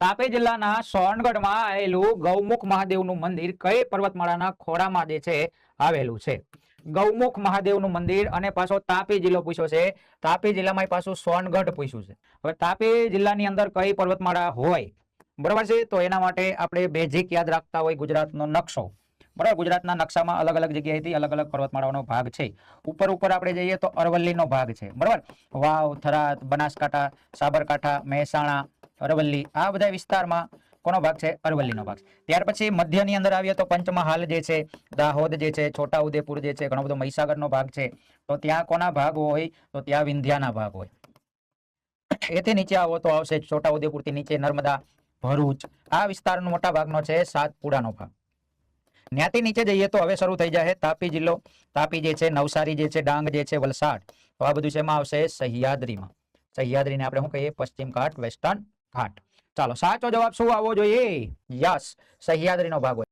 તાપી જિલ્લાના સોનગઢમાં આવેલું ગૌમુખ મહાદેવનું મંદિર કઈ પર્વતમાળાના ખોળામાં જે છે આવેલું છે? ગૌમુખ મહાદેવનું મંદિર અને પાછો તાપી જિલ્લો પૂછ્યો છે. તાપી જિલ્લામાં પાછું સોનગઢ પૂછ્યું છે. હવે તાપી જિલ્લાની અંદર કઈ પર્વતમાળા હોય, બરોબર છે? તો એના માટે આપણે બેઝિક યાદ રાખતા હોય ગુજરાતનો નકશો. બરાબર, ગુજરાતના નકશામાં અલગ અલગ જગ્યાએથી અલગ અલગ પર્વતમાળાનો ભાગ છે. ઉપર આપણે જઈએ તો અરવલ્લીનો ભાગ છે. બરાબર, વાવ, થરાદ, બનાસકાંઠા, સાબરકાંઠા, મહેસાણા, અરવલ્લી, આ બધા વિસ્તારમાં કોનો ભાગ છે? અરવલ્લીનો ભાગ. ત્યાર પછી મધ્યની અંદર આવીએ તો પંચમહાલ જે છે, દાહોદ જે છે, છોટાઉદેપુર જે છે, ઘણો બધો મહીસાગરનો ભાગ છે. તો ત્યાં કોના ભાગ હોય? તો ત્યાં વિંધ્યાના ભાગ હોય. એથી નીચે આવો તો આવશે છોટાઉદેપુરથી નીચે નર્મદા, ભરૂચ, આ વિસ્તારનો મોટા ભાગનો છે સાતપુડાનો ભાગ. ત્યાંથી નીચે જઈએ તો હવે શરૂ થઈ જાય તાપી જિલ્લો. તાપી જે છે, નવસારી જે છે, ડાંગ જે છે, વલસાડ, તો આ બધું શેમાં આવશે? સહ્યાદ્રીમાં. સહ્યાદ્રીને આપણે શું કહીએ? પશ્ચિમ ઘાટ, વેસ્ટર્ન ઘાટ. ચાલો, સાચો જવાબ શું આવવો જોઈએ? યસ, સહ્યાદ્રીનો ભાગ હોય.